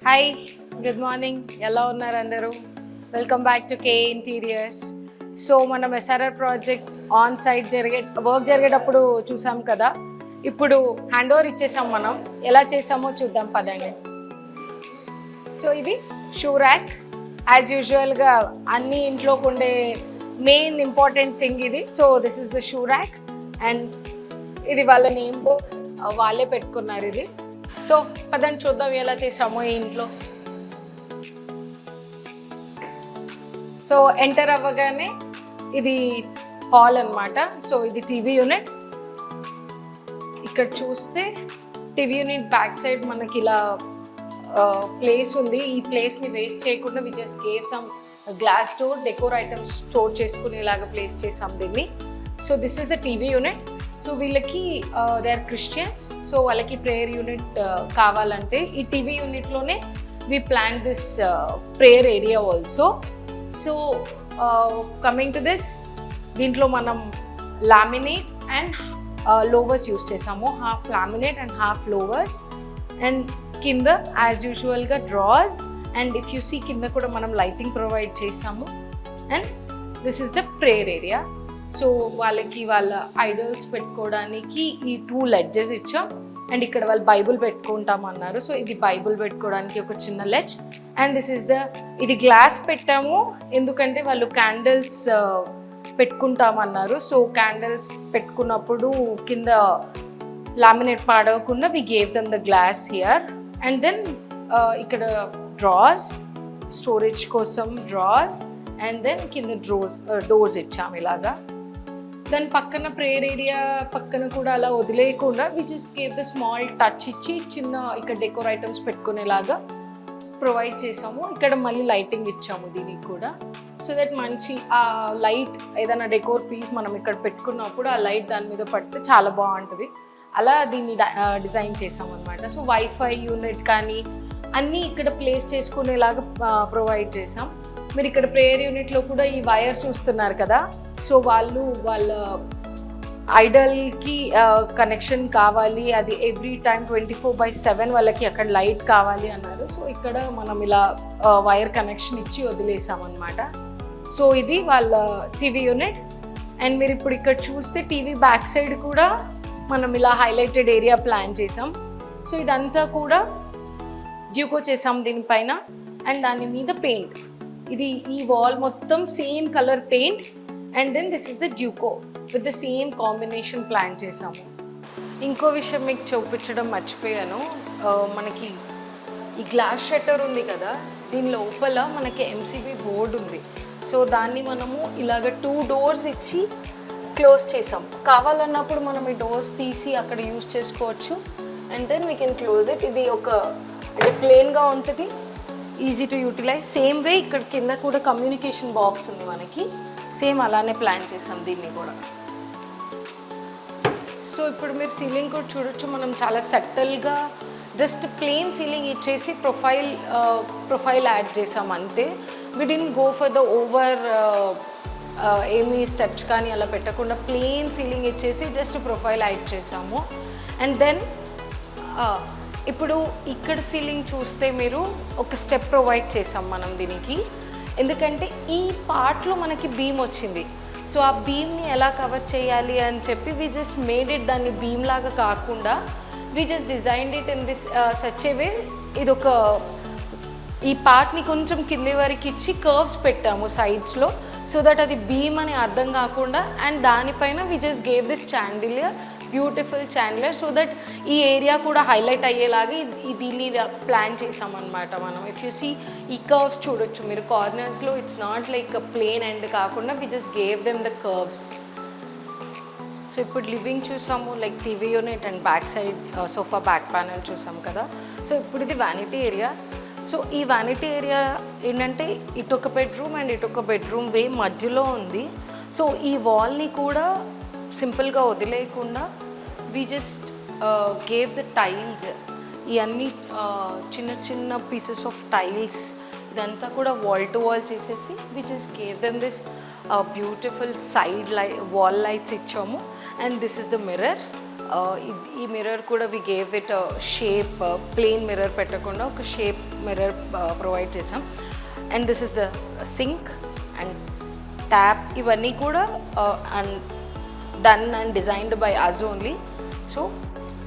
Hi, good morning. ఎలా ఉన్నారు అందరూ? Welcome back to K interiors. So మనం SRR project on site work జరిగేటప్పుడు చూసాం కదా. ఇప్పుడు హ్యాండ్ ఓవర్ ఇచ్చేసాం. మనం ఎలా చేసామో చూద్దాం పదండి. సో ఇది షూ ర్యాక్. యాజ్ యూజువల్గా అన్ని ఇంట్లోకి ఉండే మెయిన్ ఇంపార్టెంట్ థింగ్ ఇది. So this is the shoe rack and ఇది వాళ్ళ నేమ్ బోర్డ్, వాళ్ళే పెట్టుకున్నారు ఇది. సో పదండి చూద్దాం ఎలా చేసామో ఈ ఇంట్లో. సో ఎంటర్ అవ్వగానే ఇది హాల్ అన్నమాట. సో ఇది టీవీ యూనిట్. ఇక్కడ చూస్తే టీవీ యూనిట్ బ్యాక్ సైడ్ మనకి ఇలా ప్లేస్ ఉంది. ఈ ప్లేస్ని వేస్ట్ చేయకుండా we just gave some glass door, decor items store చేసుకునేలాగా ప్లేస్ చేసాం దీన్ని. So this is the TV unit. So వీళ్ళకి దే ఆర్ క్రిస్టియన్స్. సో వాళ్ళకి ప్రేయర్ యూనిట్ కావాలంటే ఈ టీవీ యూనిట్లోనే we plan this prayer area also. So coming to this, దీంట్లో మనం లామినేట్ అండ్ లోవర్స్ యూస్ చేసాము. Half laminate and half louvers. And కింద as యూజువల్గా drawers. And if you see కింద కూడా మనం లైటింగ్ ప్రొవైడ్ చేసాము. And this is the prayer area. So వాళ్ళకి వాళ్ళ ఐడల్స్ పెట్టుకోవడానికి ఈ 2 లెడ్జెస్ ఇచ్చాం. అండ్ ఇక్కడ వాళ్ళు బైబుల్ పెట్టుకుంటామన్నారు. సో ఇది బైబుల్ పెట్టుకోవడానికి ఒక చిన్న ledge. And this is the, ఇది గ్లాస్ పెట్టాము ఎందుకంటే వాళ్ళు క్యాండిల్స్ పెట్టుకుంటామన్నారు. సో క్యాండిల్స్ పెట్టుకున్నప్పుడు కింద లామినేట్ పాడవకుండా we gave them the glass here. And then ఇక్కడ డ్రాస్, స్టోరేజ్ కోసం డ్రాస్. అండ్ దెన్ కింద డోర్స్ ఇచ్చాము ఇలాగా. దాని పక్కన ప్రేయర్ ఏరియా పక్కన కూడా అలా వదిలేయకుండా we just gave the small touch ఇచ్చి చిన్న ఇక్కడ డెకోర్ ఐటమ్స్ పెట్టుకునేలాగా ప్రొవైడ్ చేసాము. ఇక్కడ మళ్ళీ లైటింగ్ ఇచ్చాము దీనికి కూడా. సో దట్ మంచి ఆ లైట్ ఏదైనా డెకోర్ పీస్ మనం ఇక్కడ పెట్టుకున్నప్పుడు ఆ లైట్ దాని మీద పడితే చాలా బాగుంటుంది. అలా దీన్ని డిజైన్ చేసాము అనమాట. సో వైఫై యూనిట్ కానీ అన్నీ ఇక్కడ ప్లేస్ చేసుకునేలాగా ప్రొవైడ్ చేసాం. మీరు ఇక్కడ ప్రేయర్ యూనిట్లో కూడా ఈ వైర్ చూస్తున్నారు కదా. సో వాళ్ళ ఐడల్కి కనెక్షన్ కావాలి, అది ఎవ్రీ టైం 24/7 వాళ్ళకి అక్కడ లైట్ కావాలి అన్నారు. సో ఇక్కడ మనం ఇలా వైర్ కనెక్షన్ ఇచ్చి వదిలేసామన్నమాట. సో ఇది వాళ్ళ టీవీ యూనిట్. అండ్ మీరు ఇప్పుడు ఇక్కడ చూస్తే టీవీ బ్యాక్ సైడ్ కూడా మనం ఇలా హైలైటెడ్ ఏరియా ప్లాన్ చేసాం. సో ఇదంతా కూడా డ్యూకో చేసాం దీనిపైన. అండ్ దాని మీద పెయింట్, ఇది ఈ వాల్ మొత్తం same colour paint. And then this is the duco with the same combination plan చేసాము. ఇంకో విషయం మీకు చూపించడం మర్చిపోయాను. మనకి ఈ గ్లాస్ షట్టర్ ఉంది కదా, దీని లోపల మనకి ఎంసీబీ బోర్డ్ ఉంది. సో దాన్ని మనము ఇలాగ 2 డోర్స్ ఇచ్చి క్లోజ్ చేసాం. కావాలన్నప్పుడు మనం ఈ డోర్స్ తీసి అక్కడ యూజ్ చేసుకోవచ్చు. And then we can close it. ఇది ఒక అంటే ప్లెయిన్గా ఉంటుంది, easy to utilize. Same way ఇక్కడ కింద కూడా కమ్యూనికేషన్ బాక్స్ ఉంది మనకి. సేమ్ అలానే ప్లాన్ చేసాం దీన్ని కూడా. సో ఇప్పుడు మీరు సీలింగ్ కూడా చూడొచ్చు. మనం చాలా సటిల్గా జస్ట్ ప్లెయిన్ సీలింగ్ ఇచ్చేసి ప్రొఫైల్ యాడ్ చేసాం అంతే. We didn't go for the over ఏమీ స్టెప్స్ కానీ అలా పెట్టకుండా ప్లెయిన్ సీలింగ్ ఇచ్చేసి జస్ట్ ప్రొఫైల్ యాడ్ చేసాము. అండ్ దెన్ ఇప్పుడు ఇక్కడ సీలింగ్ చూస్తే మీరు ఒక స్టెప్ ప్రొవైడ్ చేసాం మనం దీనికి. ఎందుకంటే ఈ పార్ట్లో మనకి బీమ్ వచ్చింది. సో ఆ బీమ్ని ఎలా కవర్ చేయాలి అని చెప్పి వి జస్ట్ మేడ్ ఇట్, దాన్ని బీమ్ లాగా కాకుండా we just designed it in this such a way. ఇదొక ఈ పార్ట్ని కొంచెం కింది వరకు ఇచ్చి కర్వ్స్ పెట్టాము సైడ్స్లో. సో దట్ అది బీమ్ అని అర్థం కాకుండా. అండ్ దానిపైన we just gave this chandelier, beautiful chandelier. So that ఈ ఏరియా కూడా హైలైట్ అయ్యేలాగా దీన్ని ప్లాన్ చేసామన్నమాట మనం. ఇఫ్ యూ సీ ఈ కర్వ్స్ చూడొచ్చు మీరు కార్నర్స్లో. It's not like plane end కాకుండా we just gave them the curves. So ఇప్పుడు లివింగ్ చూసాము, like TV unit and back side sofa back panel చూసాం కదా. సో ఇప్పుడు ఇది వ్యానిటీ ఏరియా. సో ఈ వ్యానిటీ ఏరియా ఏంటంటే ఇటొక బెడ్రూమ్ అండ్ ఇటొక బెడ్రూమ్ వే మధ్యలో ఉంది. సో ఈ వాల్ని కూడా సింపుల్గా వదిలేయకుండా we just gave the tiles, ఇవన్నీ చిన్న చిన్న పీసెస్ ఆఫ్ టైల్స్ ఇదంతా కూడా వాల్ టు వాల్ చేసేసి we just gave them this beautiful side wall lights ఇచ్చాము. And this is the mirror. ఈ మిర్రర్ కూడా we gave it shape, plain mirror పెట్టకుండా ఒక షేప్ మిర్రర్ ప్రొవైడ్ చేసాం. And this is the sink and tap, ఇవన్నీ కూడా and done and designed by us only. So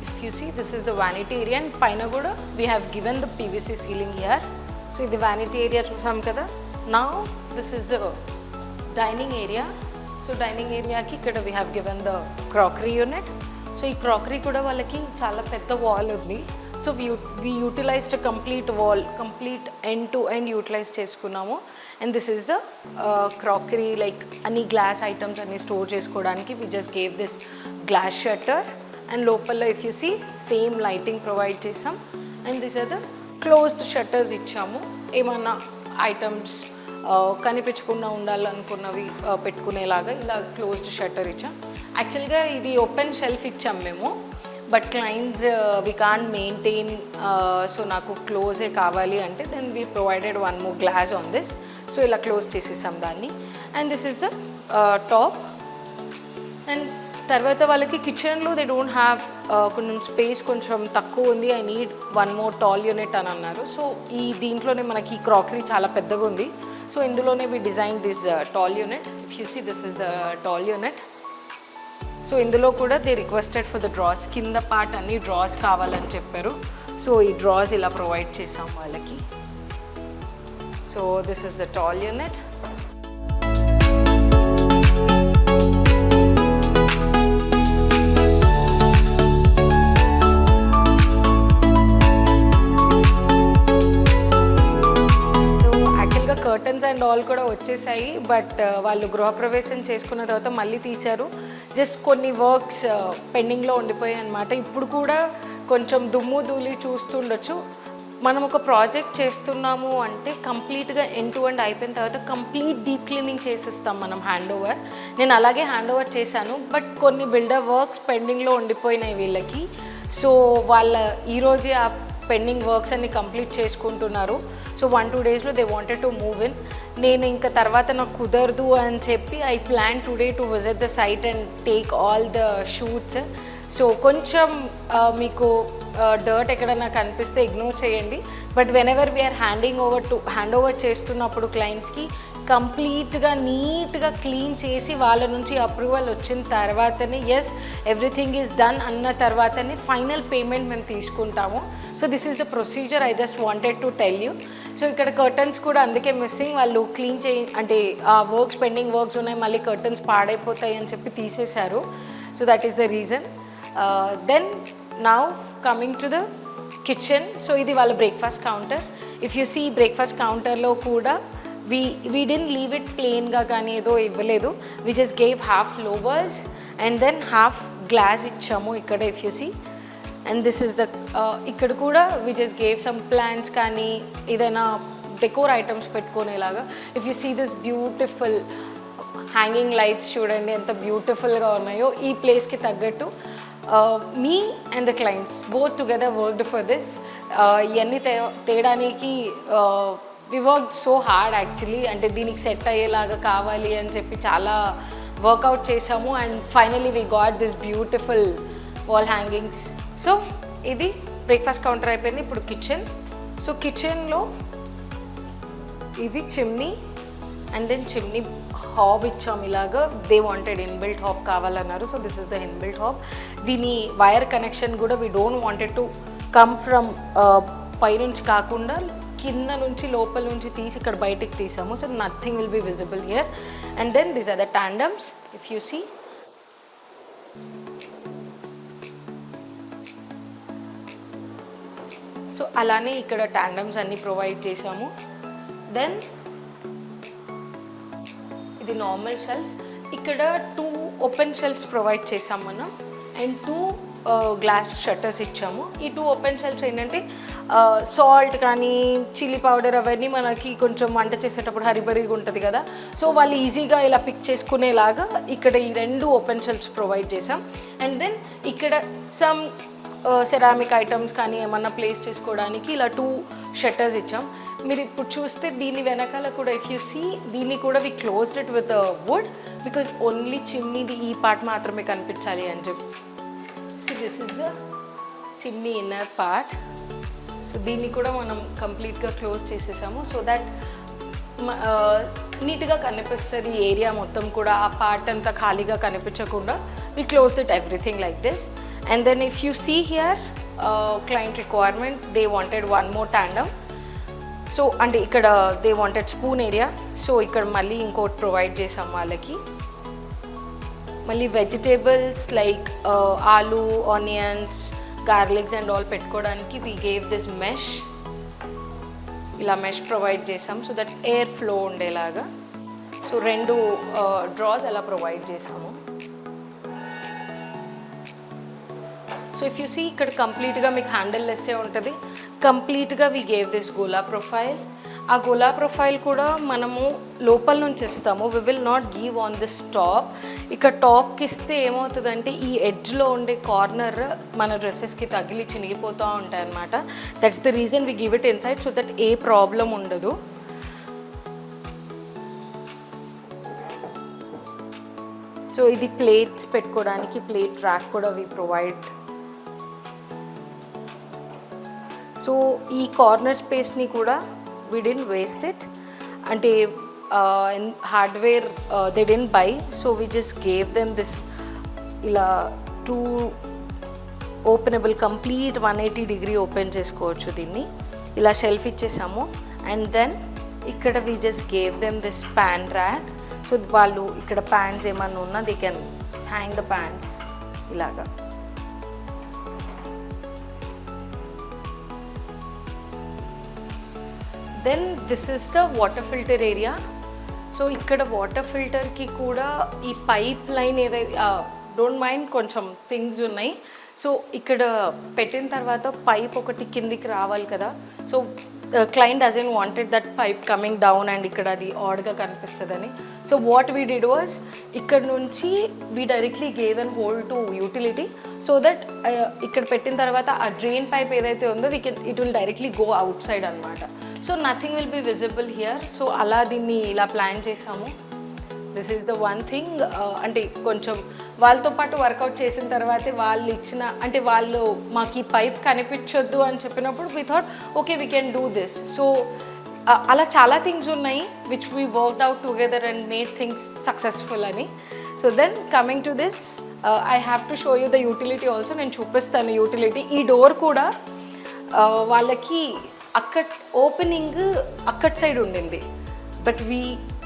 if you see this is the vanity area and పైన కూడా we have given the PVC ceiling here. So ఇది vanity area చూసాం కదా. Now this is the dining area. So dining ఏరియాకి ఇక్కడ we have given the crockery unit. So ఈ crockery కూడా వాళ్ళకి చాలా పెద్ద వాల్ ఉంది. So we utilised complete wall, complete end to end utilise చేసుకున్నాము. And this is the crockery, like అన్ని గ్లాస్ ఐటమ్స్ అన్ని స్టోర్ చేసుకోవడానికి we just gave this glass shutter. And లోపల if you see same lighting provide చేసాం. And this are the closed shutters ఇచ్చాము. ఏమన్నా items కనిపించకుండా ఉండాలనుకున్నవి పెట్టుకునేలాగా ఇలా క్లోజ్డ్ షట్టర్ ఇచ్చాం. యాక్చువల్గా ఇది ఓపెన్ షెల్ఫ్ ఇచ్చాం మేము, but clients we can't maintain, so నాకు క్లోజే కావాలి అంటే then we provided one more glass on this. So ఇలా క్లోజ్ చేసేసాం దాన్ని. And this is the top. And తర్వాత వాళ్ళకి కిచెన్లో దే డోంట్ హ్యావ్, కొంచెం స్పేస్ కొంచెం తక్కువ ఉంది, I need one more tall unit అని అన్నారు. సో ఈ దీంట్లోనే మనకి క్రాకరీ చాలా పెద్దగా ఉంది. సో ఇందులోనే we design this tall unit. If you see this is the tall unit. So ఇందులో కూడా they requested for the drawers, కింద పార్ట్ అన్ని డ్రాస్ కావాలని చెప్పారు. సో ఈ డ్రాస్ ఇలా ప్రొవైడ్ చేసాం వాళ్ళకి. So this is the tall unit. Curtains and all కూడా వచ్చేసాయి, బట్ వాళ్ళు గృహప్రవేశం చేసుకున్న తర్వాత మళ్ళీ తీశారు. జస్ట్ కొన్ని వర్క్స్ పెండింగ్లో ఉండిపోయాయి అన్నమాట. ఇప్పుడు కూడా కొంచెం దుమ్ము ధూళి చూస్తుండొచ్చు. మనం ఒక ప్రాజెక్ట్ చేస్తున్నాము అంటే కంప్లీట్గా ఎండ్ టు ఎండ్ అయిపోయిన తర్వాత కంప్లీట్ డీప్ క్లీనింగ్ చేసిస్తాం మనం హ్యాండ్ ఓవర్. నేను అలాగే హ్యాండ్ ఓవర్ చేశాను, బట్ కొన్ని బిల్డర్ వర్క్స్ పెండింగ్లో ఉండిపోయినాయి వీళ్ళకి. సో వాళ్ళ ఈరోజే ఆ పెండింగ్ వర్క్స్ అన్ని కంప్లీట్ చేసుకుంటున్నారు. సో 1-2 డేస్లో they wanted to move in. నేను ఇంకా తర్వాత నాకు కుదరదు అని చెప్పి I plan today to visit the site and take all the shoots. So కొంచెం మీకు డర్ట్ ఎక్కడన్నా కనిపిస్తే ఇగ్నోర్ చేయండి. But whenever we are hand over చేస్తున్నప్పుడు క్లయింట్స్కి కంప్లీట్గా నీట్గా క్లీన్ చేసి వాళ్ళ నుంచి అప్రూవల్ వచ్చిన తర్వాతనే ఎస్ ఎవ్రీథింగ్ ఈజ్ డన్ అన్న తర్వాతనే ఫైనల్ పేమెంట్ మేము తీసుకుంటాము. So this is the procedure. I just wanted to tell you. So ఇక్కడ కర్టన్స్ కూడా అందుకే మిస్సింగ్, వాళ్ళు క్లీన్ అంటే ఆ వర్క్స్ పెండింగ్ వర్క్స్ ఉన్నాయి, మళ్ళీ కర్టన్స్ పాడైపోతాయి అని చెప్పి తీసేశారు. So that is the reason. Then now coming to the kitchen. So ఇది వాళ్ళ breakfast counter. If you see breakfast కౌంటర్లో కూడా we didn't leave it ప్లెయిన్గా కానీ ఏదో ఇవ్వలేదు. we just gave half louvers and then half glass ఇచ్చాము ఇక్కడ if you see. And this is the ఇక్కడ కూడా we just gave some plants కానీ ఏదైనా డెకోర్ ఐటమ్స్ పెట్టుకునేలాగా. If you see this beautiful hanging lights చూడండి ఎంత బ్యూటిఫుల్గా ఉన్నాయో. ఈ ప్లేస్కి తగ్గట్టు మీ and the clients both together worked for this. ఇవన్నీ తేయడానికి we work so hard actually. అంటే దీనికి సెట్ అయ్యేలాగా కావాలి అని చెప్పి చాలా వర్కౌట్ చేసాము. And finally we got this beautiful wall hangings. So ఇది బ్రేక్ఫాస్ట్ కౌంటర్ అయిపోయింది. ఇప్పుడు కిచెన్. సో కిచెన్లో ఇది chimney and then chimney hob ఇచ్చాము ఇలాగా. దే వాంటెడ్ ఇన్బిల్ట్ హాబ్ కావాలన్నారు. So this is the inbuilt hob. దీని వైర్ కనెక్షన్ కూడా we don't wanted to come from పైనుంచి కాకుండా కింద నుంచి లోపల నుంచి తీసి ఇక్కడ బయటికి తీసాము. So nothing will be visible here. And then these are the tandems if you see. So అలానే ఇక్కడ టాండమ్స్ అన్నీ ప్రొవైడ్ చేసాము. దెన్ ఇది నార్మల్ షెల్ఫ్. ఇక్కడ 2 ఓపెన్ షెల్ఫ్స్ ప్రొవైడ్ చేసాం మనం అండ్ 2 గ్లాస్ షట్టర్స్ ఇచ్చాము. ఈ 2 ఓపెన్ షెల్ఫ్స్ ఏంటంటే సాల్ట్ కానీ చిల్లీ పౌడర్ అవన్నీ మనకి కొంచెం వంట చేసేటప్పుడు హరిబరిగా ఉంటుంది కదా. సో వాళ్ళు ఈజీగా ఇలా పిక్ చేసుకునేలాగా ఇక్కడ ఈ 2 ఓపెన్ షెల్ఫ్స్ ప్రొవైడ్ చేసాం. అండ్ దెన్ ఇక్కడ సమ్ సెరామిక్ ఐటమ్స్ కానీ ఏమన్నా ప్లేస్ చేసుకోవడానికి ఇలా 2 షట్టర్స్ ఇచ్చాం. మీరు ఇప్పుడు చూస్తే దీని వెనకాల కూడా ఇఫ్ యూ సీ దీన్ని కూడా we closed it with wood because only చిమ్నీది ఈ పార్ట్ మాత్రమే కనిపించాలి అని చెప్పి. This is the chimney inner part. So దీన్ని కూడా మనం కంప్లీట్గా క్లోజ్ చేసేసాము సో దట్ నీట్గా కనిపిస్తుంది ఏరియా మొత్తం కూడా, ఆ పార్ట్ అంతా ఖాళీగా కనిపించకుండా we closed it everything like this. And then if you see here client requirement, they wanted one more tandem. So and ikkada they wanted spoon area, so ikkada malli inkote provide chesam vallaki. Malli vegetables like aloo, onions, garlics and all pettukodaniki we gave this mesh. ఇలా mesh provide చేసాం so that air flow ఉండేలాగా. So 2 drawers అలా provide చేసాము. So if you see ఇక్కడ కంప్లీట్గా మీకు handle లెస్సే ఉంటుంది. కంప్లీట్గా we gave this gola profile. ఆ గోలా ప్రొఫైల్ కూడా మనము లోపల నుంచి ఇస్తాము. We will not give on this top. ఇక్కడ టాప్కి ఇస్తే ఏమవుతుందంటే ఈ ఎడ్జ్లో ఉండే కార్నర్ మన డ్రెస్సెస్కి తగిలి చినిగిపోతూ ఉంటాయి అన్నమాట. That's the reason we give it inside so that ఏ ప్రాబ్లం ఉండదు. సో ఇది ప్లేట్స్ పెట్టుకోవడానికి ప్లేట్ ర్యాక్ కూడా వి ప్రొవైడ్. సో ఈ కార్నర్ స్పేస్ని కూడా we didn't waste it. Ante hardware they didn't buy, so we just gave them this ila 2 openable complete 180 degree open chesukochu dinni ila shelf ichesamu. And then ikkada we just gave them this pan rack, so vallu ikkada pans emanna unna they can hang the pans ilaga. Then this is the water filter area. So ఇక్కడ water ఫిల్టర్కి కూడా ఈ pipe line ఏదైతే don't mind కొంచెం things ఉన్నాయి. So ఇక్కడ పెట్టిన తర్వాత పైప్ ఒకటి కిందికి రావాలి కదా. So client doesn't wanted that pipe coming down and ఇక్కడ అది ఆడ్గా కనిపిస్తుందని. So what we did was ఇక్కడ నుంచి we directly gave and hold to utility so that ఇక్కడ పెట్టిన తర్వాత ఆ డ్రైన్ పైప్ ఏదైతే ఉందో it will directly go outside అనమాట. So nothing will be visible here. So అలా దీన్ని ఇలా ప్లాన్ చేసాము. This is the one thing. అంటే కొంచెం వాళ్ళతో పాటు వర్కౌట్ చేసిన తర్వాతే వాళ్ళు ఇచ్చిన అంటే వాళ్ళు మాకు ఈ పైప్ కనిపించొద్దు అని చెప్పినప్పుడు we thought okay we can do this. So అలా చాలా థింగ్స్ ఉన్నాయి which we worked out together and made things successful అని. So then coming to this I have to show you the utility also. నేను చూపిస్తాను utility. ఈ door కూడా వాళ్ళకి అక్కడ ఓపెనింగ్ అక్కడ సైడ్ ఉండింది, బట్ వీ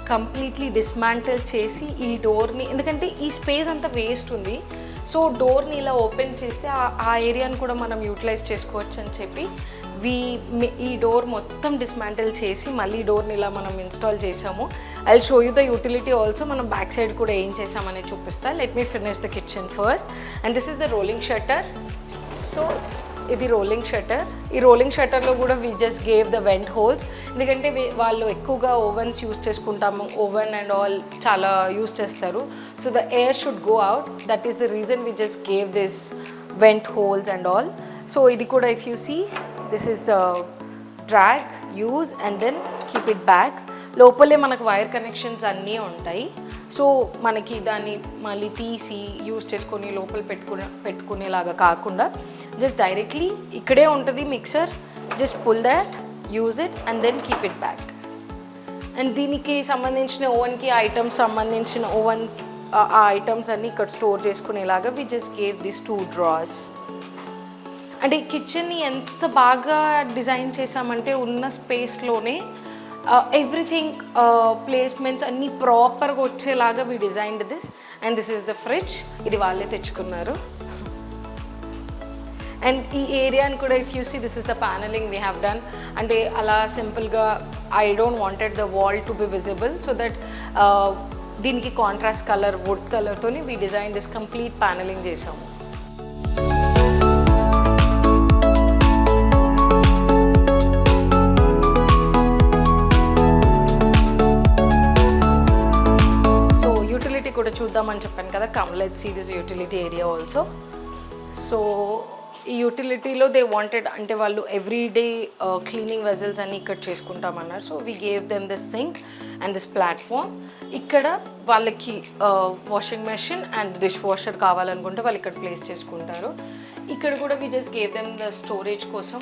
కంప్లీట్లీ డిస్మాంటిల్ చేసి ఈ డోర్ని, ఎందుకంటే ఈ స్పేస్ అంతా వేస్ట్ ఉంది, సో డోర్ని ఇలా ఓపెన్ చేస్తే ఆ ఏరియాని కూడా మనం యూటిలైజ్ చేసుకోవచ్చు అని చెప్పి ఈ డోర్ మొత్తం డిస్మాంటిల్ చేసి మళ్ళీ డోర్ని ఇలా మనం ఇన్స్టాల్ చేసాము. I show you the utility also. మనం బ్యాక్ సైడ్ కూడా ఏం చేసామని చూపిస్తా. Let me finish the kitchen first. And this is the rolling shutter. So ఇది రోలింగ్ షట్టర్. ఈ రోలింగ్ షట్టర్లో కూడా we just gave the vent holes. ఎందుకంటే వాళ్ళు ఎక్కువగా ఓవెన్స్ యూస్ చేసుకుంటాము, ఓవెన్ అండ్ ఆల్ చాలా యూస్ చేస్తారు. So the air should go out. That is the reason we just gave this vent holes and all. So ఇది కూడా if you see this is the drag, use and then keep it back. లోపలే మనకు wire connections అన్నీ ఉంటాయి. So మనకి దాన్ని మళ్ళీ తీసి యూస్ చేసుకొని లోపల పెట్టుకునేలాగా కాకుండా జస్ట్ డైరెక్ట్లీ ఇక్కడే ఉంటుంది mixer. Just pull that, use it and then keep it back. And దీనికి సంబంధించిన ఓవెన్కి ఐటమ్స్ సంబంధించిన ఓవెన్ ఆ ఐటమ్స్ అన్నీ ఇక్కడ స్టోర్ చేసుకునేలాగా we just gave this 2 drawers. అంటే కిచెన్ని ఎంత బాగా డిజైన్ చేసామంటే ఉన్న స్పేస్లోనే ఎవ్రీథింగ్ ప్లేస్మెంట్స్ అన్నీ ప్రాపర్గా వచ్చేలాగా we designed this. And this is the fridge. ఇది వాళ్ళే తెచ్చుకున్నారు. అండ్ ఈ ఏరియాని కూడా if you see this is the panelling we have done. అంటే అలా సింపుల్గా I don't wanted the wall to be visible so that దీనికి కాంట్రాస్ట్ కలర్ వుడ్ కలర్తోని we design this complete panelling చేసాము. కూడా చూద్దామని చెప్పాను కదా. Come let's see this utility area also. So ఈ యూటిలిటీలో దే వాంటెడ్ అంటే వాళ్ళు ఎవ్రీడే క్లీనింగ్ వెజల్స్ అన్ని ఇక్కడ చేసుకుంటామన్నారు. So we gave them this sink and this platform. ఇక్కడ వాళ్ళకి washing machine and dishwasher కావాలనుకుంటే వాళ్ళు ఇక్కడ ప్లేస్ చేసుకుంటారు. ఇక్కడ కూడా we just gave them the storage కోసం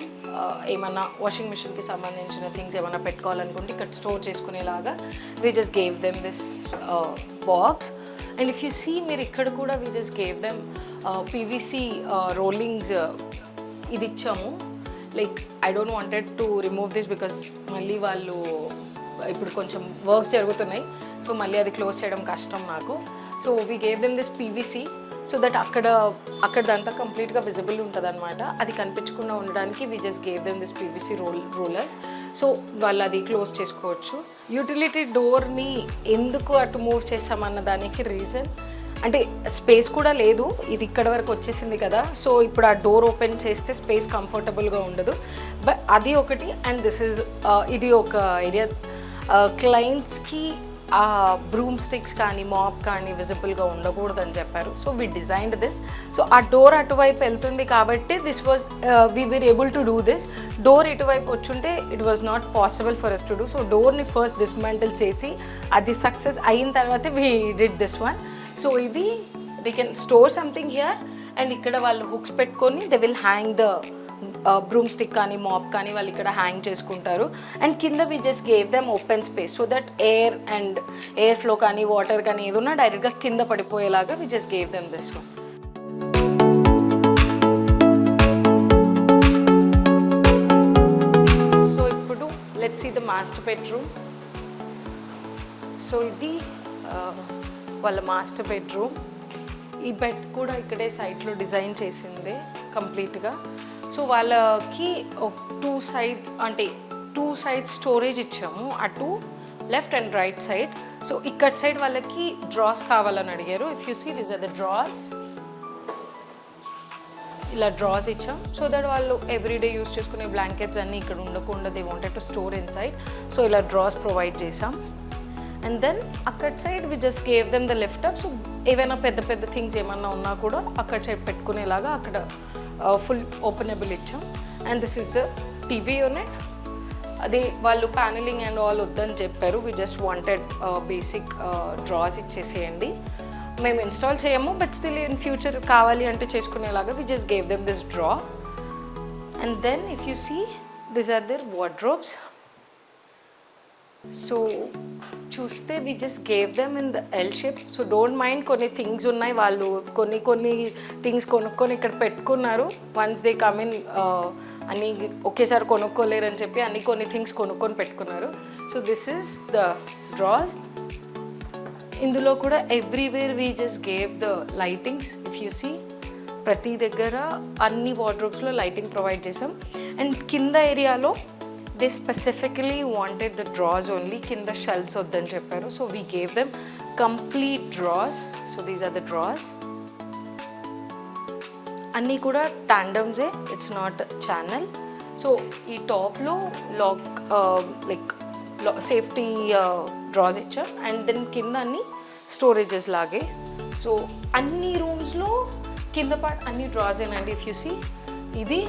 ఏమన్నా వాషింగ్ మెషిన్కి సంబంధించిన థింగ్స్ ఏమైనా పెట్టుకోవాలనుకుంటే ఇక్కడ స్టోర్ చేసుకునేలాగా we just gave them this box. And if you see మీరు ఇక్కడ కూడా we just gave them PVC rollings ఇది ఇచ్చాము. Like I don't wanted to remove this because మళ్ళీ వాళ్ళు ఇప్పుడు కొంచెం వర్క్స్ జరుగుతున్నాయి, సో మళ్ళీ అది క్లోజ్ చేయడం కష్టం నాకు. So we gave them this PVC so that అక్కడదంతా కంప్లీట్గా విజిబుల్ ఉంటుంది అనమాట. అది కనిపించకుండా ఉండడానికి we just gave them this PVC rollers. So వాళ్ళు అది క్లోజ్ చేసుకోవచ్చు. యూటిలిటీ డోర్ని ఎందుకు అటు మూవ్ చేసామన్న దానికి రీజన్ అంటే స్పేస్ కూడా లేదు, ఇది ఇక్కడ వరకు వచ్చేసింది కదా. సో ఇప్పుడు ఆ డోర్ ఓపెన్ చేస్తే స్పేస్ కంఫర్టబుల్గా ఉండదు, బట్ అది ఒకటి. అండ్ దిస్ ఇస్ ఇది ఒక ఏరియా క్లయింట్స్కి ఆ బ్రూమ్ స్టిక్స్ కానీ మాప్ కానీ విజిబుల్గా ఉండకూడదని చెప్పారు. So we designed this. So ఆ డోర్ అటువైపు వెళ్తుంది కాబట్టి this was we were able to do this. Door ఇటువైపు వచ్చుంటే it was not possible for us to do. So డోర్ని ఫస్ట్ డిస్మాంటిల్ చేసి అది సక్సెస్ అయిన తర్వాత we did this one. So ఇది they can store something here and ఇక్కడ వాళ్ళు హుక్స్ పెట్టుకొని they will hang the broom stick కానీ మాప్ కానీ వాళ్ళు ఇక్కడ హ్యాంగ్ చేసుకుంటారు. అండ్ కింద we just gave them open space so that air flow కానీ వాటర్ కానీ ఏదన్నా డైరెక్ట్గా కింద పడిపోయేలాగా we just gave them this one. So ఇప్పుడు let's see the master bedroom. So ఇది వాళ్ళ మాస్టర్ బెడ్రూమ్. ఈ బెడ్ కూడా ఇక్కడే సైట్లో డిజైన్ చేసిందే కంప్లీట్గా. సో వాళ్ళకి టూ సైడ్స్ స్టోరేజ్ ఇచ్చాము, అటు left and right side. So ఇక్కడ సైడ్ వాళ్ళకి డ్రాస్ కావాలని అడిగారు. If you see this are the drawers, ఇలా డ్రాస్ ఇచ్చాం సో దట్ వాళ్ళు ఎవ్రీడే యూస్ చేసుకునే బ్లాంకెట్స్ అన్నీ ఇక్కడ ఉండకుండా they wanted to store inside. So ఇలా డ్రాస్ ప్రొవైడ్ చేసాం. అండ్ దెన్ అక్కడ side we just gave them the lift up. So ఏవైనా పెద్ద పెద్ద థింగ్స్ ఏమన్నా ఉన్నా కూడా అక్కడ సైడ్ పెట్టుకునేలాగా అక్కడ ఫుల్ ఓపెనబుల్ ఇచ్చాం. And this is the TV unit. అది వాళ్ళు ప్యానలింగ్ అండ్ ఆల్ వద్దని చెప్పారు. We just wanted basic drawers ఇచ్చేసేయండి, మేము ఇన్స్టాల్ చేయము బట్ స్టిల్ ఇన్ ఫ్యూచర్ కావాలి అంటే చేసుకునేలాగా we just gave them this drawer. And then if you see this are their wardrobes. So చూస్తే we just gave them in the L shape. So don't mind, కొన్ని things ఉన్నాయి, వాళ్ళు కొన్ని things కొనుక్కొని ఇక్కడ పెట్టుకున్నారు. వన్స్ దే కమ్ ఇన్ అన్నీ ఒకేసారి కొనుక్కోలేరని చెప్పి కొన్ని థింగ్స్ కొనుక్కొని పెట్టుకున్నారు. So this is the drawers. ఇందులో కూడా everywhere we just gave the lightings. If you see ప్రతి దగ్గర అన్ని వార్డ్రోబ్స్లో లైటింగ్ ప్రొవైడ్ చేసాం. అండ్ కింద ఏరియాలో they specifically wanted the drawers only, kinda shelves వద్దని చెప్పారు. So we gave them complete drawers. So these are the drawers. అన్నీ కూడా టాండమ్సే, ఇట్స్ నాట్ ఛానల్. సో ఈ టాప్లో లాక్ లైక్ సేఫ్టీ డ్రాస్ ఇచ్చాం. అండ్ దెన్ కింద అన్ని స్టోరేజెస్ లాగే. సో అన్ని రూమ్స్లో కింద పార్ట్ అన్ని డ్రాస్ ఏనండి. ఇఫ్ యూ సీ ఇది.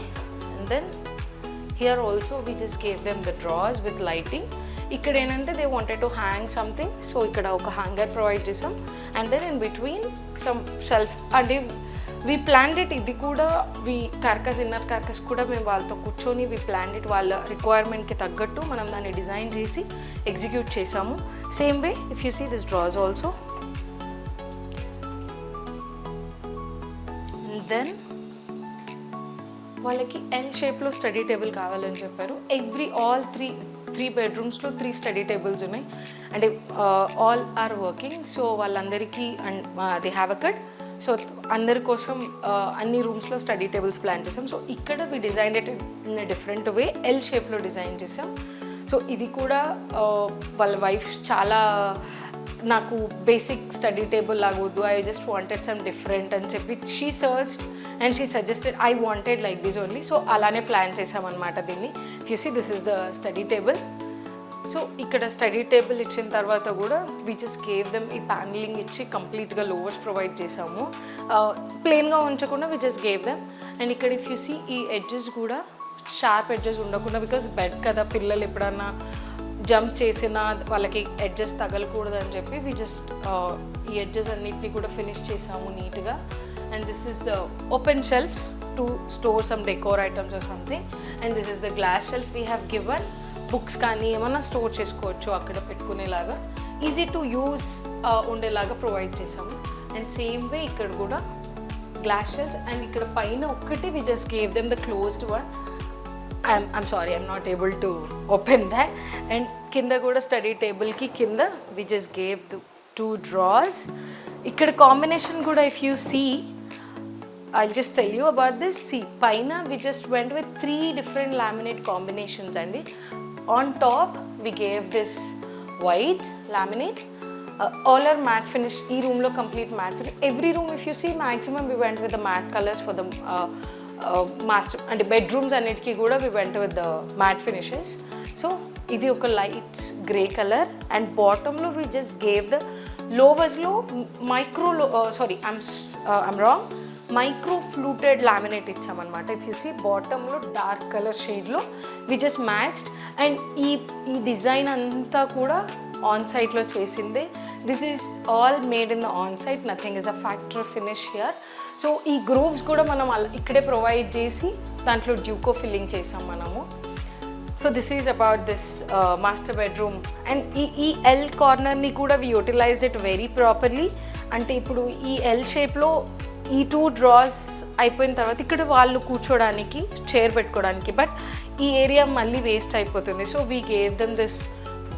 And then here also we just gave them the drawers with lighting. ఇక్కడ ఏంటంటే they wanted to hang something. So ఇక్కడ ఒక హ్యాంగర్ ప్రొవైడ్ చేసాం. And then in between some shelf అంటే we planned it. ఇది కూడా inner carcass కూడా మేము వాళ్ళతో కూర్చొని వీ ప్లాన్డ్ ఇట్. వాళ్ళ రిక్వైర్మెంట్కి తగ్గట్టు మనం దాన్ని డిజైన్ చేసి ఎగ్జిక్యూట్ చేసాము. Same way if you see this drawers also. Then వాళ్ళకి ఎల్ షేప్లో స్టడీ టేబుల్ కావాలని చెప్పారు. ఆల్ త్రీ బెడ్రూమ్స్లో 3 స్టడీ టేబుల్స్ ఉన్నాయి. అంటే ఆల్ ఆర్ వర్కింగ్. సో వాళ్ళందరికీ and they have a cut. So అందరి కోసం అన్ని రూమ్స్లో స్టడీ టేబుల్స్ ప్లాన్ చేసాం. సో ఇక్కడ we design it in a different way, L షేప్లో డిజైన్ చేసాం. సో ఇది కూడా వాళ్ళ వైఫ్ చాలా నాకు basic study table లాగొద్దు, I just wanted some different అని చెప్పి she searched and she suggested I wanted like this only. So అలానే ప్లాన్ చేసామన్నమాట దీన్ని. If you see this is the study table. So ఇక్కడ స్టడీ టేబుల్ ఇచ్చిన తర్వాత కూడా we just gave them ఈ ప్యానలింగ్ ఇచ్చి కంప్లీట్గా లోవర్స్ ప్రొవైడ్ చేసాము. ప్లెయిన్గా ఉంచకుండా we just gave them. And ఇక్కడ ఇఫ్ యూ సీ ఈ ఎడ్జెస్ కూడా షార్ప్ ఎడ్జెస్ ఉండకుండా, బికాస్ బెడ్ కదా, పిల్లలు ఎప్పుడన్నా జంప్ చేసిన వాళ్ళకి ఎడ్జెస్ తగలకూడదు అని చెప్పి వి జస్ట్ ఈ ఎడ్జెస్ అన్నిటిని కూడా ఫినిష్ చేసాము నీట్గా. And this is the open shelves to store some decor items or something. And this is the glass shelf we have given. Books కానీ ఏమన్నా స్టోర్ చేసుకోవచ్చు అక్కడ పెట్టుకునేలాగా, ఈజీ టు యూస్ ఉండేలాగా ప్రొవైడ్ చేసాము. అండ్ సేమ్ వే ఇక్కడ కూడా glass shelves. And ఇక్కడ పైన ఒక్కటి we just gave them the closed one. I'm sorry, I'm not able to open that. And కింద కూడా స్టడీ టేబుల్కి కింద we just gave the 2 drawers. ఇక్కడ కాంబినేషన్ కూడా if you see, I'll just tell you about this. See, paina we just went with 3 different laminate combinations and on top we gave this white laminate. All are matte finish. Ee room lo complete matte finish. Every room if you see maximum we went with the matte colors for the master and bedrooms annitiki kuda we went with the matte finishes. So idi oka light grey color and bottom lo we just gave the lowers lo micro sorry I'm wrong, micro fluted laminate ఇచ్చామన్నమాట. If you see బాటంలో dark colour షేడ్లో we just matched. And ఈ design అంతా కూడా on సైట్లో చేసిందే. This is all made in the on site, nothing is a factory finish here. So ఈ grooves కూడా మనం ఇక్కడే ప్రొవైడ్ చేసి దాంట్లో డ్యూకో ఫిల్లింగ్ చేసాం మనము. So this is about this master bedroom. And ఈ ఎల్ కార్నర్ని కూడా వి యూటిలైజ్డ్ ఇట్ వెరీ ప్రాపర్లీ. అంటే ఇప్పుడు ఈ ఎల్ షేప్లో ఈ 2 drawers అయిపోయిన తర్వాత ఇక్కడ వాళ్ళు కూర్చోడానికి చైర్ పెట్టుకోవడానికి, బట్ ఈ ఏరియా మళ్ళీ వేస్ట్ అయిపోతుంది. So we gave them this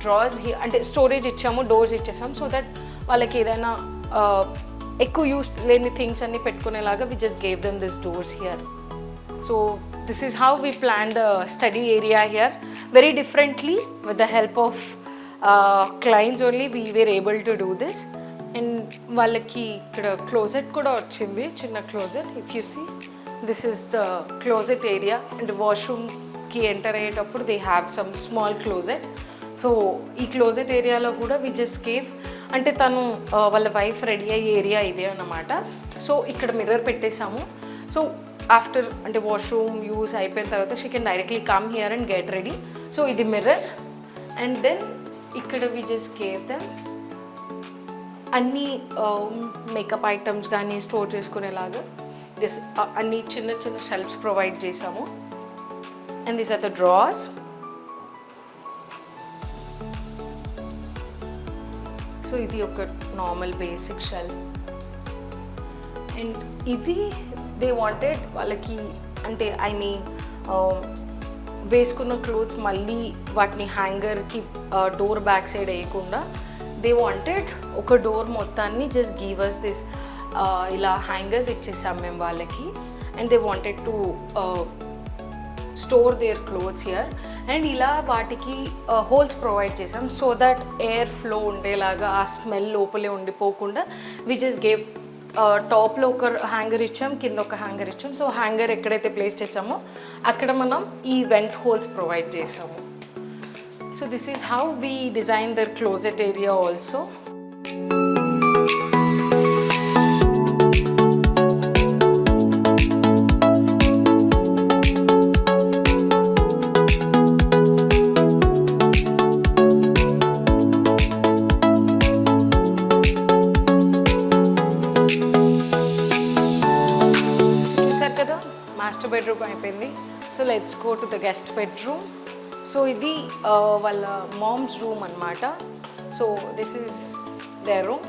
drawers అంటే స్టోరేజ్ ఇచ్చాము, డోర్స్ ఇచ్చేసాము, సో దట్ వాళ్ళకి ఏదైనా ఎక్కువ యూస్ లేని థింగ్స్ అన్ని పెట్టుకునేలాగా we just gave them this doors here. So this is how we plan the study area here very differently with the help of clients only we were able to do this. And వాళ్ళకి ఇక్కడ closet కూడా వచ్చింది, చిన్న closet. If you see this is the closet area. And వాష్రూమ్కి enter అయ్యేటప్పుడు they have some small closet. So ఈ closet ఏరియాలో కూడా వి జస్ట్ గేవ్, అంటే తను వాళ్ళ వైఫ్ రెడీ అయ్యే ఏరియా ఇదే అన్నమాట. సో ఇక్కడ మిర్రర్ పెట్టేశాము. సో ఆఫ్టర్ అంటే వాష్రూమ్ యూస్ అయిపోయిన తర్వాత she can directly come here and get ready. So ఇది మిర్రర్. అండ్ దెన్ ఇక్కడ వి జస్ట్ గేవ్ దెమ్ అన్నీ మేకప్ ఐటమ్స్ కానీ స్టోర్ చేసుకునేలాగా దిస్ అన్ని చిన్న చిన్న షెల్ఫ్స్ ప్రొవైడ్ చేసాము. And this are the drawers. So ఇది ఒక నార్మల్ బేసిక్ షెల్ఫ్. అండ్ ఇది దే వాంటెడ్ వాళ్ళకి అంటే ఐ మీన్ వేసుకున్న క్లోత్స్ మళ్ళీ వాటిని హ్యాంగర్కి డోర్ బ్యాక్ సైడ్ వేయకుండా దే వాంటెడ్ ఒక డోర్ మొత్తాన్ని జస్ట్ గివ్ అస్ దిస్ ఇలా హ్యాంగర్స్ ఇచ్చేసాం మేము వాళ్ళకి. And they wanted to store their clothes here. And ఇలా వాటికి హోల్స్ ప్రొవైడ్ చేసాం సో దట్ ఎయిర్ ఫ్లో ఉండేలాగా, ఆ స్మెల్ లోపలే ఉండిపోకుండా వి జస్ట్ గేవ్ టాప్లో ఒక హ్యాంగర్ ఇచ్చాం, కింద ఒక హ్యాంగర్ ఇచ్చాం. సో హ్యాంగర్ ఎక్కడైతే ప్లేస్ చేసామో అక్కడ మనం ఈ వెంట్ హోల్స్ ప్రొవైడ్ చేసాము. So this is how we designed their closet area also. So చూసారు కదా మాస్టర్ బెడ్రూమ్ అయిపోయింది. So let's go to the guest bedroom. So ఇది వాళ్ళ మామ్స్ రూమ్ అనమాట. So this is their room.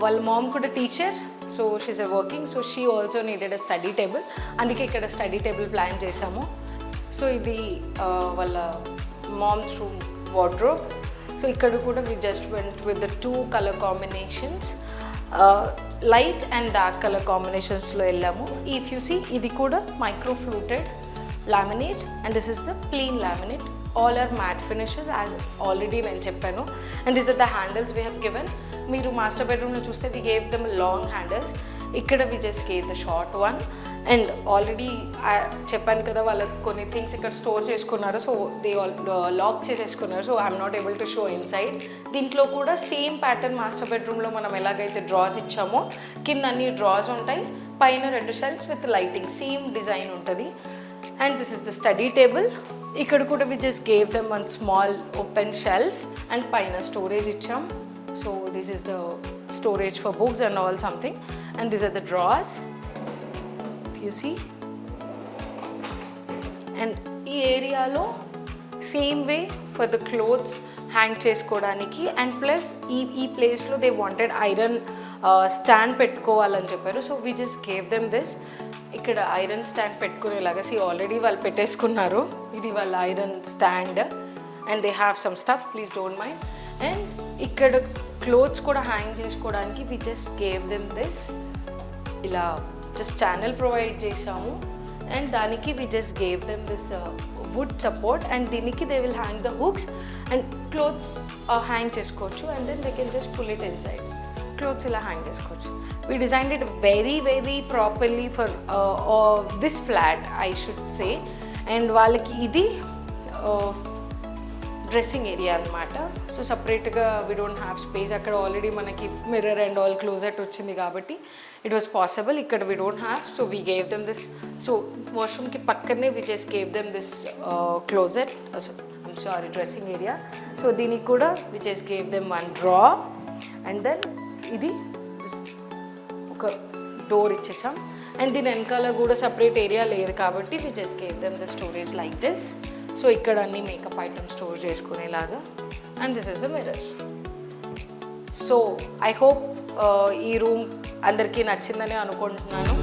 వాళ్ళ mom కూడా teacher, so she is working. So she also needed a study table, అందుకే ఇక్కడ స్టడీ టేబుల్ ప్లాన్ చేసాము. So ఇది వాళ్ళ మామ్స్ రూమ్ వార్డ్రోబ్. సో ఇక్కడ కూడా we just went with the 2 colour combinations, light and dark colour కాంబినేషన్స్లో వెళ్ళాము. ఇఫ్ యూ సీ ఇది కూడా micro fluted laminate and this is the plain laminate. All are matte finishes as already నేను చెప్పాను. And these are the handles we have given. మీరు master బెడ్రూమ్లో చూస్తే we gave them long handles ఇక్కడ we just gave the short one. And already చెప్పాను కదా వాళ్ళకి కొన్ని థింగ్స్ ఇక్కడ స్టోర్ చేసుకున్నారు, సో దే లాక్ చేసేసుకున్నారు, so I'm not able to show inside. దీంట్లో కూడా సేమ్ ప్యాటర్న్ మాస్టర్ బెడ్రూమ్లో మనం ఎలాగైతే డ్రాస్ ఇచ్చామో కింద అన్ని డ్రాస్ ఉంటాయి, పైన 2 shelves with lighting same design ఉంటుంది. And this is the study table. ఇక్కడ కూడా we just gave them one small open shelf and పైన స్టోరేజ్ ఇచ్చాం. So this is the storage for books and all something. And this are the drawers you see. And ఈ ఏరియాలో same way for the clothes hang చేసుకోవడానికి. And plus ఈ ప్లేస్లో they wanted iron stand పెట్టుకోవాలని చెప్పారు, so we just gave them this. ఇక్కడ iron stand పెట్టుకునేలాగా ఆల్రెడీ వాళ్ళు పెట్టేసుకున్నారు, ఇది వాళ్ళ iron stand. And they have some stuff, please don't mind. And ఇక్కడ క్లోత్స్ కూడా హ్యాంగ్ చేసుకోవడానికి we just gave them this. ఇలా జస్ట్ ఛానల్ ప్రొవైడ్ చేసాము అండ్ దానికి we just gave them this wood support. And దీనికి they will hang the hooks and clothes hang చేసుకోవచ్చు. And then they can just pull it inside. Clothes ఇలా hang చేసుకోవచ్చు. We designed it very properly for this flat, I should say. And వాళ్ళకి ఇది dressing area అనమాట. So సపరేట్గా we don't have space. అక్కడ already మనకి mirror and all closet వచ్చింది కాబట్టి ఇట్ వాస్ పాసిబుల్. ఇక్కడ we don't have, so we gave them this. So వాష్రూమ్కి పక్కనే we just gave them this closet, I'm sorry dressing area. So దీనికి కూడా we just gave them one drawer. And then ఇది just ఒక door ఇచ్చేసాం. And దీని వెనకాల కూడా సపరేట్ ఏరియా లేదు కాబట్టి we just gave them the storage like this. So ఇక్కడ అన్ని మేకప్ ఐటమ్స్ స్టోర్ చేసుకునేలాగా. And this is the mirror. So I hope ఈ రూమ్ అందరికీ నచ్చిందని అనుకుంటున్నాను.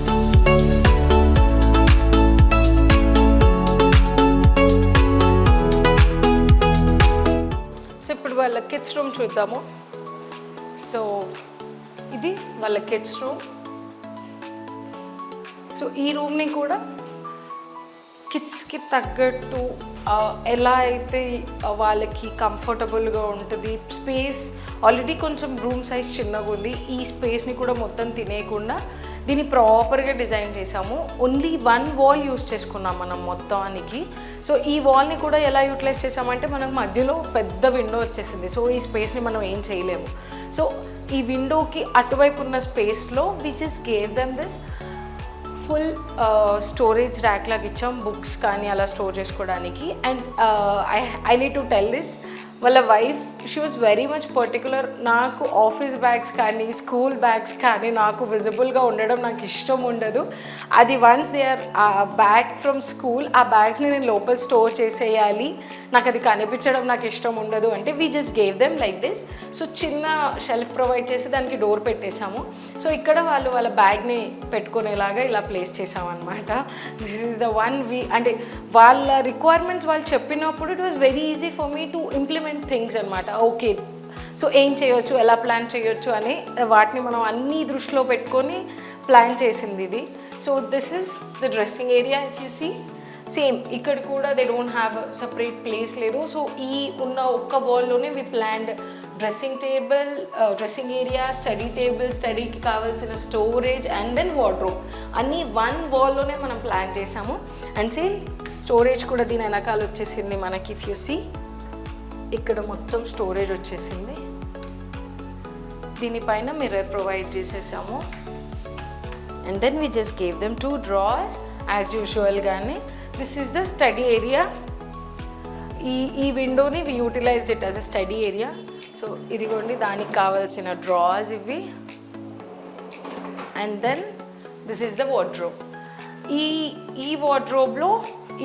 సో ఇప్పుడు వాళ్ళ కిడ్స్ రూమ్ చూద్దాము. సో ఇది వాళ్ళ కిడ్స్ రూమ్. సో ఈ రూమ్ని కూడా కిడ్స్కి తగ్గట్టు ఎలా అయితే వాళ్ళకి కంఫర్టబుల్గా ఉంటుంది, స్పేస్ ఆల్రెడీ కొంచెం రూమ్ సైజ్ చిన్నగా ఉంది, ఈ స్పేస్ని కూడా మొత్తం తినేయకుండా దీన్ని ప్రాపర్గా డిజైన్ చేసాము. ఓన్లీ 1 వాల్ యూస్ చేసుకున్నాం మనం మొత్తానికి. సో ఈ వాల్ని కూడా ఎలా యూటిలైజ్ చేసామంటే మనకు మధ్యలో పెద్ద విండో వచ్చేసింది, సో ఈ స్పేస్ని మనం ఏం చేయలేము. సో ఈ విండోకి అటువైపు ఉన్న స్పేస్లో we just gave them this full storage rack లాగా ఇచ్చాం, బుక్స్ కానీ అలా స్టోర్ చేసుకోవడానికి. And I need to tell this, వాళ్ళ wife she was very much particular. నాకు ఆఫీస్ బ్యాగ్స్ కానీ స్కూల్ బ్యాగ్స్ కానీ నాకు విజిబుల్గా ఉండడం నాకు ఇష్టం ఉండదు. అది once they are back from school, ఆ బ్యాగ్స్ని నేను లోపల స్టోర్ చేసేయాలి, నాకు అది కనిపించడం నాకు ఇష్టం ఉండదు అంటే we just gave them like this. So చిన్న షెల్ఫ్ ప్రొవైడ్ చేసి దానికి డోర్ పెట్టేశాము. సో ఇక్కడ వాళ్ళు వాళ్ళ బ్యాగ్ని పెట్టుకునేలాగా ఇలా ప్లేస్ చేసామన్నమాట. దిస్ ఈజ్ ద వన్ అంటే వాళ్ళ రిక్వైర్మెంట్స్ వాళ్ళు చెప్పినప్పుడు it was very easy for me to implement things అనమాట. ఓకే, సో ఏం చేయొచ్చు, ఎలా ప్లాన్ చేయొచ్చు అని వాటిని మనం అన్నీ దృష్టిలో పెట్టుకొని ప్లాన్ చేసింది ఇది. So this is the dressing area. If you see same ఇక్కడ కూడా they don't have separate place లేదు. సో ఈ ఉన్న ఒక్క వాల్లోనే we planned dressing table, dressing area, study table, స్టడీకి కావాల్సిన స్టోరేజ్ అండ్ దెన్ వార్డ్రోబ్ అన్నీ 1 వాల్లోనే మనం ప్లాన్ చేసాము. అండ్ సేమ్ స్టోరేజ్ కూడా దీని వెనకాల వచ్చేసింది మనకి. ఇఫ్ యూ సీ ఇక్కడ మొత్తం స్టోరేజ్ వచ్చేసింది. దీనిపైన మిర్రర్ ప్రొవైడ్ చేసేసాము. And then we just gave them 2 drawers as యూజువల్గానే. This is the study area. ఈ విండోని we utilised it as a study area. So ఇదిగోండి దానికి కావాల్సిన డ్రాస్ ఇవి. And then this is the wardrobe. ఈ వార్డ్రోబ్లో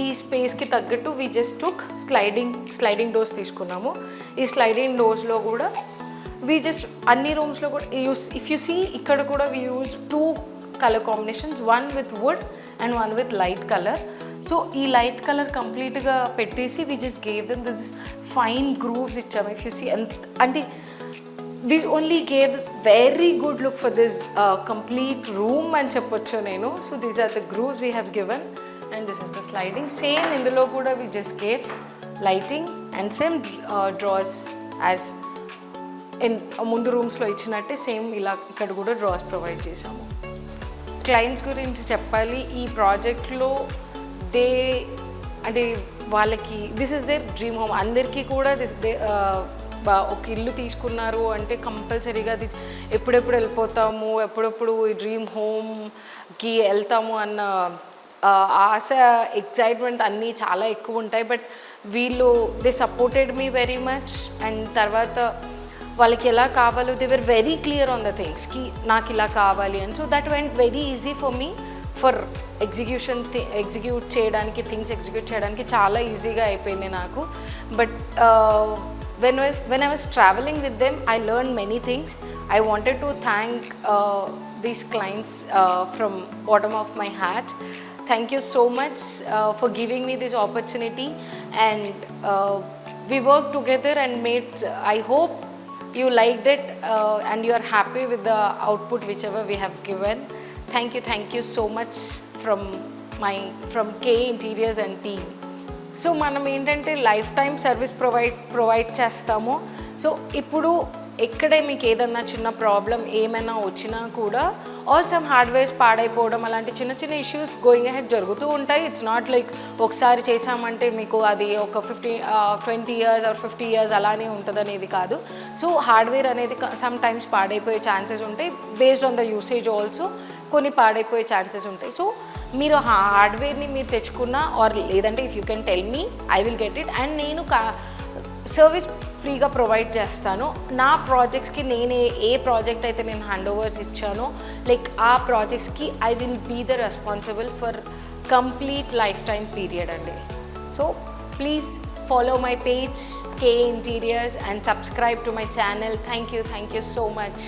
ఈ స్పేస్కి తగ్గట్టు we just took sliding doors తీసుకున్నాము. ఈ స్లైడింగ్ డోర్స్లో కూడా వి జస్ట్ అన్ని రూమ్స్లో కూడా ఇఫ్ యూ సీ ఇక్కడ కూడా we use 2 colour combinations, 1 with wood and 1 with light colour. So ఈ లైట్ కలర్ కంప్లీట్గా పెట్టేసి we just gave them this fine grooves ఇచ్చాము. ఇఫ్ యూ సీ అంటే this only gave very good look for this complete room అని చెప్పొచ్చు నేను. So these are the grooves we have given. And this is the sliding. Same indulo kuda we just gave lighting and same drawers as in mundu rooms lo ichinatte same ila ikkada kuda drawers provide chesamu. Clients గురించి చెప్పాలి, ఈ ప్రాజెక్ట్లో దే అంటే వాళ్ళకి this is their dream home. అందరికీ కూడా ఒక ఇల్లు తీసుకున్నారు అంటే కంపల్సరీగా అది ఎప్పుడెప్పుడు వెళ్ళిపోతాము, ఎప్పుడెప్పుడు ఈ డ్రీమ్ హోమ్కి వెళ్తాము అన్న ఆశ, ఎక్సైట్మెంట్ అన్నీ చాలా ఎక్కువ ఉంటాయి. బట్ వీళ్ళు they supported me very much. And తర్వాత వాళ్ళకి ఎలా కావాలో they were very clear on the థింగ్స్కి నాకు ఇలా కావాలి అని. So that went very easy for me for execute చేయడానికి, థింగ్స్ ఎగ్జిక్యూట్ చేయడానికి చాలా ఈజీగా అయిపోయింది నాకు. But when I was traveling with them, I learned many things. I wanted to thank these clients from bottom of my heart. Thank you so much for giving me this opportunity, and we worked together and made, I hope you liked it and you are happy with the output whichever we have given. Thank you so much from K Interiors and team. So మనం ఏంటంటే life time service provide చేస్తాము. So ఇప్పుడు ఎక్కడే మీకు ఏదన్నా చిన్న problem ఏమైనా వచ్చినా కూడా, ఆర్ సమ్ హార్డ్వేర్స్ పాడైపోవడం అలాంటి చిన్న చిన్న ఇష్యూస్ గోయింగ్ అహెడ్ జరుగుతూ ఉంటాయి. ఇట్స్ నాట్ లైక్ ఒకసారి చేసామంటే మీకు అది ఒక 20 years or 50 years అలానే ఉంటుంది అనేది కాదు. సో హార్డ్వేర్ అనేది సమ్ టైమ్స్ పాడైపోయే ఛాన్సెస్ ఉంటాయి. Based on the usage also కొన్ని పాడైపోయే ఛాన్సెస్ ఉంటాయి. సో మీరు హార్డ్వేర్ని మీరు తెచ్చుకున్నా, ఆర్ లేదంటే if you can tell me, I will get it. And నేను సర్వీస్ ఫ్రీగా ప్రొవైడ్ చేస్తాను. నా ప్రాజెక్ట్స్కి నేను ఏ ప్రాజెక్ట్ అయితే నేను హ్యాండ్ ఓవర్స్ ఇచ్చానో, లైక్ ఆ ప్రాజెక్ట్స్కి I will be the responsible for complete lifetime period అండి. So please follow my page K Interiors and subscribe to my channel. Thank you so much.